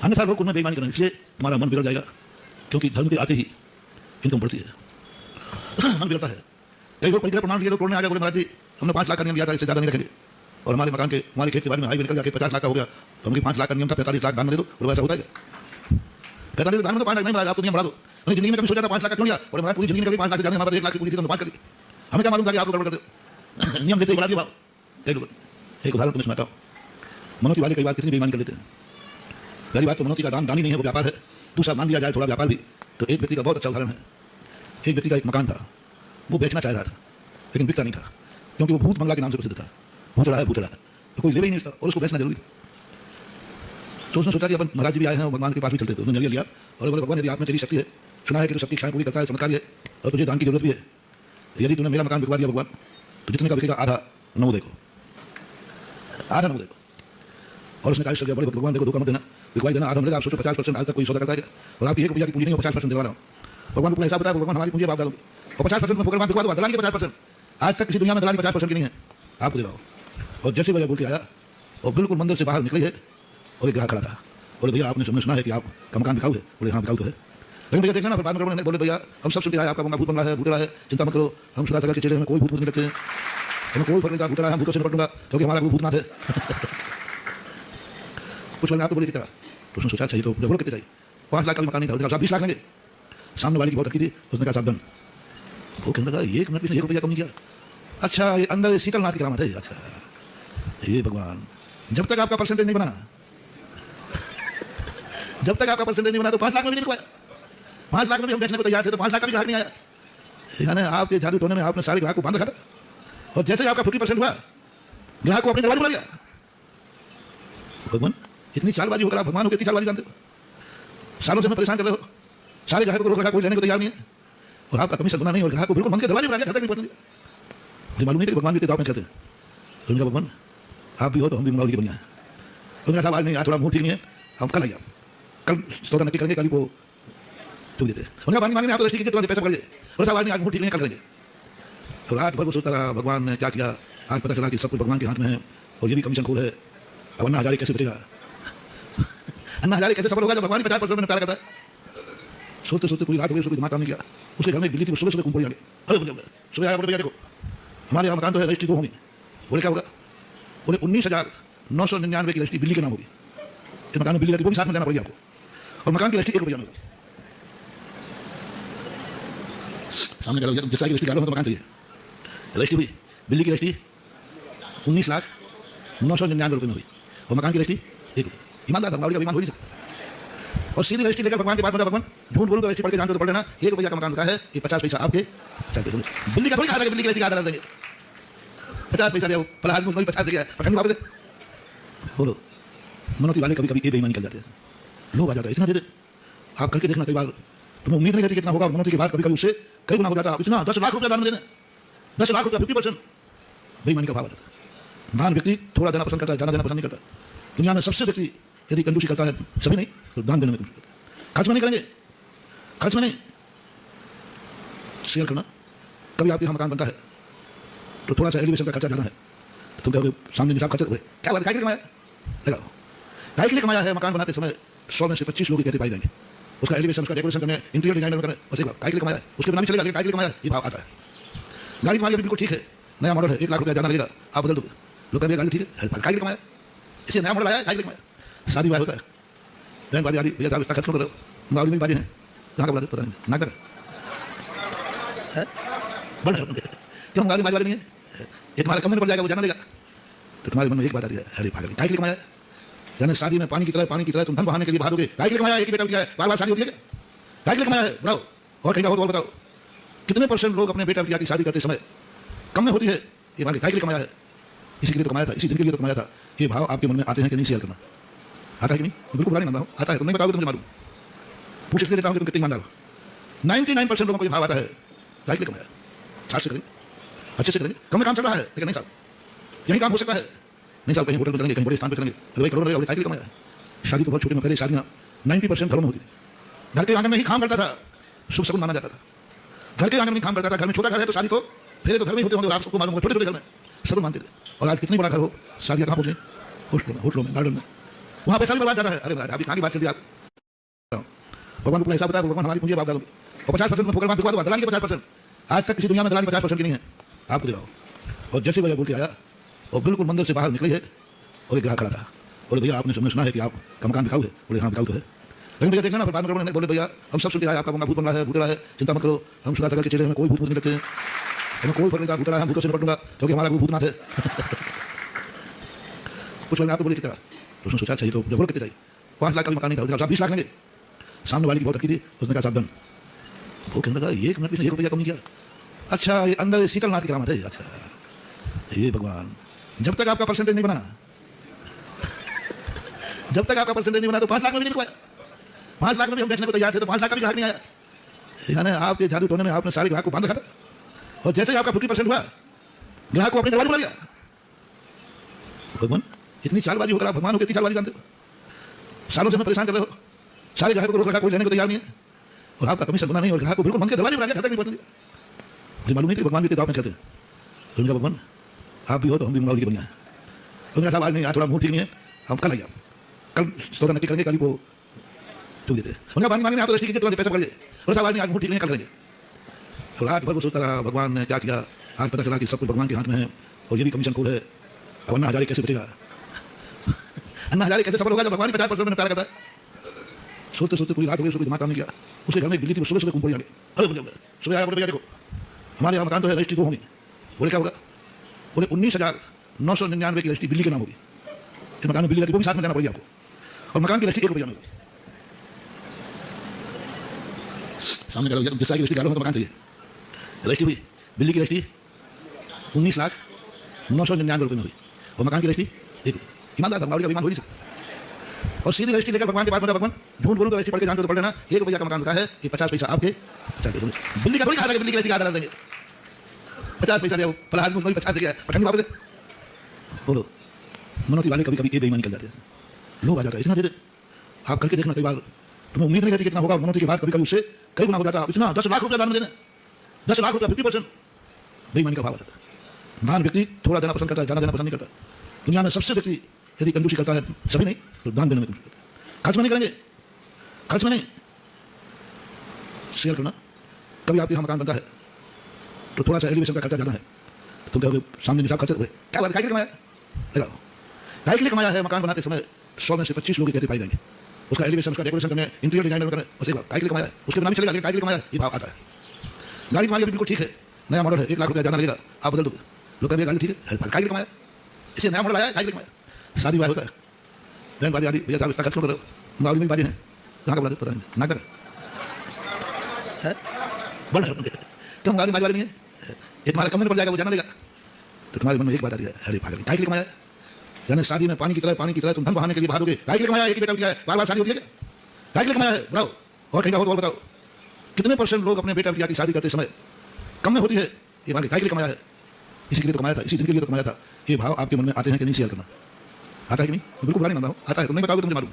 अन्यथा लोग उनमें बेईमानी करें, इसलिए तुम्हारा मन बिगड़ जाएगा, क्योंकि धर्म के आते ही इनकम बढ़ती है। मन बिगड़ता है। कई लोग परिचय प्रमाण लिए लोग तोड़ने आ गए, बोले महाराज जी हमने 5 लाख का नियम लिया था, इससे ज़्यादा नहीं रखेंगे, और हमारे मकान के हमारे खेत के बारे में हाईवे निकल जाके 50 लाख का हो गया, तो हमको 5 लाख का नियम था, 45 लाख दान में दे दो। बोले ऐसा होता है क्या? 45 दान में तो 5 लाख नहीं मिला, आप तो नियम बढ़ा दो। मैंने जिंदगी में कभी सोचा था 5 लाख का क्यों लिया? और हमारा पूरी जिंदगी में कभी 5 लाख से ज़्यादा हमारे 1 लाख की पूरी थी, तो 5 कर ली। हमें क्या मालूम था कि आप लोग गड़बड़ करते नियम लेते ही बढ़ा दिया भाव। कई लोग, एक उदाहरण तुम्हें सुनाता हूँ। मनोती वाले कई बार कितनी बेईमानी कर लेते हैं। पहली बात तो मनोती का दान ही नहीं है, वो व्यापार है। दूसरा मान लिया जाए थोड़ा व्यापार भी, तो एक व्यक्ति का बहुत अच्छा उदाहरण है। एक व्यक्ति का एक मकान था, वो बेचना चाह रहा था लेकिन बिकता नहीं था, क्योंकि वो भूत बंगला के नाम से प्रसिद्ध था। भूत रहा है, तो कोई ले ही नहीं उसका, और उसको बेचना जरूरी था। तो उसने सोचा कि अपन महाराज जी भी आए हैं, भगवान के पास भी चलते, तो उसने निर्णय लिया और बोले भगवान यदि आप में तेरी शक्ति है, सुना है कि तू सबकी इच्छाएं पूरी करता है, चमत्कारी है, और तुझे दान की जरूरत भी है, यदि तूने मेरा मकान बिकवा दिया भगवान, तो जितने का बिकेगा आधा नौ देखो, आधा नौ देखो। और उसने कहा बड़े भगवान देखो धोखा मत देना, बिकवाई देना आधा मिलेगा। आप सोचो 50% आज तक कोई सौदा करता है क्या? और आपकी 1 रुपया की पूंजी नहीं हो, 50% दिलवा रहा हूँ। भगवान को हिसाब बताया, भगवान हमारी पूंजी आप डालोगे, और 50% में भगवान बिकवा दो, दलाली के 50%। आज तक किसी दुनिया में दलाली 50% की नहीं है, आपको दिलाओ। और जैसे भैया बोल के आया और बिल्कुल मंदिर से बाहर निकले है, और एक ग्राहक खड़ा था। बोले भैया आपने सुना है कि आपका मकान बिकाऊ है? बोले हाँ बिकाऊ तो है, लेकिन भैया देखना ना, फिर बाद में बोले भैया हम सब सुनते आए आपका भूत बंगला है, भूतड़ा है, चिंता मत करो, हम सुधा के चेहरे में कोई भूत नहीं लगते हैं, हमें कोई फर्क नहीं था, भूतड़ा है, हम भूतों से निपटूंगा, क्योंकि हमारा कोई भूतनाथ है। कुछ आप तो बोले कितना, तो उसने सोचा चाहिए, तो बोलो कितने चाहिए? 5 लाख का मकान नहीं था, आप 20 लाख लेंगे। सामने वाली की बहुत अटकी थी, उसने कहा साहब डन। वो कहने लगा 1 मिनट में 1 रुपया कम नहीं किया। अच्छा ये अंदर शीतलनाथ की करामत है। अच्छा ये भगवान, जब तक आपका परसेंटेज नहीं बना जब तक आपका परसेंटेज नहीं बना तो 5 लाख में भी नहीं बिकवाया। 5 लाख में भी हम बेचने को तैयार थे, तो 5 लाख का भी ग्राहक नहीं आया। यानी आपके जादू टोने में आपने सारे ग्राहक को बांध रखा था, और जैसे ही आपका 50% हुआ, ग्राहक को अपने दरवाजे बुला लिया। भगवान इतनी चालबाजी होकर आप भगवान हो, कितनी चालबाजी जानते हो? सालों से हमें परेशान कर रहे हो, सारे ग्राहकों को रोक रखा, कोई लेने को तैयार नहीं है, और आपका कमीशन बना नहीं, और ग्राहक को बिल्कुल मन के दरवाजे बुला लिया, घर तक नहीं पहुंचने दिया। मुझे मालूम नहीं कि भगवान भी दाव में चलते हैं। उनका भगवान आप भी हो तो हम भी मंगावली के बनिया है। उनका साहब आज नहीं, आज थोड़ा मूड ठीक नहीं है, हम कल आइए, आप कल सौदा नक्की करेंगे, कल को चुप देते हैं। उनका पानी मांगने आप तो रजिस्ट्री कीजिए, तुरंत पैसा पड़ जाए। और साहब आज नहीं, आज मूड ठीक नहीं है, कल करेंगे। और रात भर वो सोचता रहा भगवान ने क्या किया। आज पता चला कि सब कुछ भगवान के हाथ में है, और ये भी कमीशन खोल है। अब अन्ना हजारे कैसे बचेगा? अन्ना हजारे कैसे सफल होगा जब भगवान 50% में प्यार करता है? सोचते सोचते पूरी रात हो गई, उसको दिमाग काम नहीं किया। उसके घर में बिल्ली थी, वो सुबह सुबह घूम पड़ी आगे। अरे सुबह आया, बोले भैया देखो हमारे यहाँ मकान तो है, रजिस्ट्री 2 होंगी। बोले क्या होगा? बोले 19,999 की रजिस्ट्री बिल्ली के नाम होगी। इस मकान में बिल्ली रहती, वो भी साथ में जाना पड़ेगी आपको, और मकान की रजिस्ट्री 1 रुपया में होगी। सामने चलो, जिस की रजिस्ट्री डालो तो मकान चाहिए। रजिस्ट्री हुई, बिल्ली की रजिस्ट्री 19,999 रुपये में हुई, और मकान की रजिस्ट्री 1 रुपये। ईमानदार था, ईमान हो नहीं सकता। और सीधी रजिस्ट्री लेकर भगवान के पास पहुंचा। भगवान झूठ बोलूं तो रजिस्ट्री पढ़ के जानते तो पढ़ लेना, 1 रुपया का मकान लिखा है, ये 50 पैसा आपके, 50 पैसे बिल्ली का थोड़ी खा, बिल्ली की रजिस्ट्री आधा देंगे, 50 पैसा दिया, फला आदमी उसको 50 दिया, पकड़नी वापस बोलो। मनोती वाले कभी कभी ये बेईमानी कर जाते हैं, लोग आ जाता है इतना दे दे। आप करके देखना, कई बार तुम्हें उम्मीद नहीं रहती कितना होगा, मनोती के बाद कभी कभी उससे कई गुना हो जाता है। इतना 10 लाख रुपया दान में देना, 10 लाख रुपया 50% बेईमानी का भाव आता है। दान व्यक्ति थोड़ा देना पसंद करता है, ज़्यादा देना पसंद नहीं करता। दुनिया में सबसे व्यक्ति यदि कंजूसी करता है, सभी नहीं तो दान देने में कंजूसी करता है। खर्च में नहीं करेंगे, खर्च में नहीं, शेयर करना। कभी आपके यहाँ मकान बनता है तो थोड़ा सा एलिवेशन का खर्चा ज़्यादा है, तुम कहोगे सामने निशाब खर्चा क्या बात, काय के लिए कमाया? लगाओ, काय के लिए कमाया है? मकान बनाते समय 100 में से 25 लोग कहते पाए जाएंगे, उसका एलिवेशन, उसका डेकोरेशन करने, इंटीरियर डिजाइनर करने, बस एक बात काय के लिए कमाया है, उसके बिना भी चलेगा, काय के लिए कमाया ये भाव आता है। गाड़ी तुम्हारी बिल्कुल ठीक है, नया मॉडल है, 1 लाख रुपया ज़्यादा लगेगा, आप बदल दोगे, लोग कहेंगे गाड़ी ठीक है, काय के लिए कमाया? इसे नया मॉडल आया, काय के लिए कमाया? शादी ब्याह होता है, बहन बारी आ रही, भैया साहब खर्च क्यों करो? गाड़ी में बारी है, कहाँ का बुलाते पता नहीं, नाटक है बड़ा क्यों? गाड़ी बारी नहीं है, ये तुम्हारे कम में पड़ जाएगा, वो जाना लेगा। तो तुम्हारे मन में एक बात आती है, अरे पागल काय के लिए कमाया? यानी शादी में पानी की तरह तुम धन बहाने के लिए भागोगे, काय के लिए कमाया? एक ही बेटा क्या है, बार-बार शादी होती है क्या? काय के लिए कमाया है? बताओ, और कहीं और बताओ, कितने % लोग अपने बेटा बिटिया की शादी करते समय कम में होती है, ये भागे काय के लिए कमाया है? इसी के लिए तो कमाया था, इसी दिन के लिए तो कमाया था। ये भाव आपके मन में आते हैं कि नहीं? शेयर करना आता है कि नहीं? बिल्कुल बुरा नहीं मान रहा हूँ, आता है, तुम नहीं बताओगे तो मुझे मालूम, पूछ इसलिए देता हूँ कि तुम कितने ईमानदार हो। 99% लोगों को ये भाव आता है, काय के लिए कमाया? साठ से करेंगे, अच्छे से करेंगे, कम में काम चल रहा है, लेकिन नहीं साहब यही काम हो सकता है, नहीं साहब कहीं होटल में करेंगे, कहीं बड़े स्थान पर करेंगे, अरे करोड़ लगेगा, काय के लिए कमाया? शादी तो बहुत छोटी में पहले शादियाँ 90% घरों में होती थी, घर के आंगन में ही काम करता था, शुभ शगुन माना जाता था, घर के आंगन में काम करता था। घर में छोटा घर है तो शादी तो फेरे तो घर में होते होंगे, आप सबको मालूम होगा, छोटे छोटे घर में शगुन मानते थे। और आज कितनी बड़ा घर हो, शादियाँ कहाँ पहुँचे? होटलों में, गार्डन में, वहाँ पैसा भी बर्बाद जाता है। अरे महाराज अभी कहाँ की बात चल रही है आप? भगवान को हिसाब बताया, भगवान हमारी पूंजी बात डालोगे और 50% में फोकर बिकवा दो, दलाली के 50%। आज तक किसी दुनिया में दलाली 50% की नहीं है, आपको दिलाओ। और जैसे भैया बोल के आया और बिल्कुल मंदिर से बाहर निकली है और एक ग्राहक खड़ा था, बोले भैया आपने सुना है कि आपका मकान बिकाऊ है? बोले हाँ बिकाऊ तो है। लेकिन भैया देखना ना, फिर बाद में बोले भैया हम सब सुन के आए आपका भूत बंगला है, भूतड़ा है, चिंता मत करो, हम सुधा तक के चेहरे में कोई भूत नहीं लगते हैं, हमें कोई फर्क नहीं था, भूतड़ा है, हम भूतों से निपटूंगा क्योंकि हमारा कोई भूतनाथ है। कुछ लोग आपको बोले कितना, तो उसने सोचा चाहिए तो बोल कितने चाहिए, 5 लाख का भी मकान नहीं था, 20 लाख लेंगे। सामने वाली की बहुत अच्छी थी, उसने कहा सावधान। वो कहने लगा 1 मिनट में 1 रुपया कम नहीं किया। अच्छा ये अंदर शीतलनाथ की करामत है। अच्छा ये भगवान, जब तक आपका परसेंटेज नहीं बना जब तक आपका परसेंटेज नहीं बना तो 5 लाख में भी नहीं बिकवाया। 5 लाख में भी हम बेचने को तैयार थे तो 5 लाख का भी ग्राहक नहीं आया। यानी आपके जादू टोने में आपने सारे ग्राहक को बांध रखा था और जैसे ही आपका 50% हुआ ग्राहक को अपने दरवाजे बुला लिया। भगवान इतनी चालबाजी होकर आप भगवान हो, इतनी चालबाजी जानते हो? सालों से हमें परेशान कर रहे हो, सारे ग्राहकों को रोक रखा, कोई लेने को तैयार नहीं है और आपका कमीशन बना नहीं और ग्राहक को बिल्कुल मन के दरवाजे बुला लिया, घर तक नहीं पहुंच दिया। मुझे मालूम नहीं कि भगवान भी तो आप में चलते हैं। उनका भगवान आप भी हो तो हम भी मंगाओ के बनिया है। उनका साहब आज नहीं, आज थोड़ा मूड ठीक नहीं है, हम कल आइए, आप कल सौदा नक्की करेंगे, कल ही वो चुक देते हैं। उनका बानी मांगे आप तो रजिस्ट्री कीजिए, तुरंत पैसा पड़ जाए। और साहब आज नहीं, आज मूड ठीक नहीं है, कल करेंगे। और रात भर वो सोचता रहा भगवान ने क्या किया। आज पता चला कि सब कुछ भगवान के हाथ में है और ये भी कमीशन खोल है। अब अन्ना हजारे कैसे बचेगा? अन्ना हजारे कैसे सफल होगा जब भगवान 50% में प्यार करता है? सोचते सोचते पूरी रात हो गई, उसको दिमाग काम नहीं किया। उसके घर में एक बिल्ली थी, सुबह सुबह घूम पड़ी आगे। अरे सुबह आया, बोले भैया देखो हमारे यहाँ मकान तो है, रजिस्ट्री 2 होंगी। बोले क्या होगा? बोले 19,999 की रजिस्ट्री बिल्ली के नाम होगी। इस मकान में बिल्ली रहती, वो भी साथ में लेना पड़ेगी आपको और मकान की रजिस्ट्री 1 रुपया में होगी। सामने करो जिस साल की रजिस्ट्री डालो तो मकान चाहिए। रजिस्ट्री हुई, बिल्ली की रजिस्ट्री 19,999 रुपये में हुई और मकान की रजिस्ट्री 1 रुपये। ईमानदार धर्मावली का ईमान हो नहीं सकता। और सीधी रजिस्ट्री लेकर भगवान के पास, भगवान झूठ बोलूँ तो रजिस्ट्री पढ़ के जानते तो पढ़ लेना, 1 रुपया का मकान का है, ये 50 पैसा आपके, 50 पैसा बिल्ली का थोड़ी कहा, बिल्ली की रजिस्ट्री आधा देंगे, 50 पैसा दिया फलाहार में 50 दे गया पठंडी वापस। बोलो मनोती वाले कभी कभी ये बेईमानी कर जाते हैं, लोग आ जाता है इतना दे दे। आप करके देखना, कई बार तुम्हें उम्मीद नहीं रहती कितना होगा, मनोती के बाद कभी कभी उससे कई गुना हो जाता है। इतना 10 लाख रुपया दान में देना, 10 लाख रुपया 50% बेईमानी का भाव आता है। दान व्यक्ति थोड़ा देना पसंद करता है, ज़्यादा देना पसंद नहीं करता। दुनिया में सबसे व्यक्ति यदि कंजूसी करता है, सभी नहीं तो दान देने में कंजूसी करता है। खर्च में नहीं करेंगे, खर्च में नहीं। शेयर करना, कभी आपके यहाँ मकान बनता है तो थोड़ा सा एलिवेशन का खर्चा ज़्यादा है, तुम कहोगे सामने निशाब खर्चा क्या बात, काय के लिए कमाया? लगाओ काय के लिए कमाया है? मकान बनाते समय 100 में से 25 लोग कहते पाए जाएंगे। उसका एलिवेशन, उसका डेकोरेशन करने, इंटीरियर डिजाइनर करने, बस एक बात काय के लिए कमाया है? उसके नाम चलेगा, काय के लिए कमाया ये भाव आता है। गाड़ी तुम्हारी बिल्कुल ठीक है, नया मॉडल है, 1 लाख रुपया ज़्यादा लगेगा, आप बदल दोगे, लोग कहेंगे गाड़ी ठीक है, काय के लिए कमाया? इसे नया मॉडल आया, काय के लिए कमाया? शादी ब्याह होता है, बहन बाजी आदि, भैया साहब इसका खर्च क्यों कर रहे हो? गाड़ी में बाजी है, कहाँ का बोला पता नहीं, नाटक है बड़ा क्यों? गाड़ी बाजी वाली नहीं है, ये तुम्हारे कम में पड़ जाएगा, वो जाना लेगा। तो तुम्हारे मन में एक बात आती है, अरे पागल काय के लिए कमाया? यानी शादी में पानी की तरह तुम धन बहाने के लिए भागोगे, काय के लिए कमाया? एक ही बेटा क्या है, बार बार शादी होती है क्या? काय के लिए कमाया है? बताओ, और कहीं का हो तो और बताओ, कितने % लोग अपने बेटा बिटिया की शादी करते समय कम में होती है, ये भागे काय के लिए कमाया है? इसी के लिए तो कमाया था, इसी दिन के लिए तो कमाया था। ये भाव आपके मन में आते हैं कि नहीं? शेयर करना आता है कि नहीं? बिल्कुल बुरा नहीं मान रहा हूँ, आता है, तुम नहीं बताओगे तो मुझे मालूम।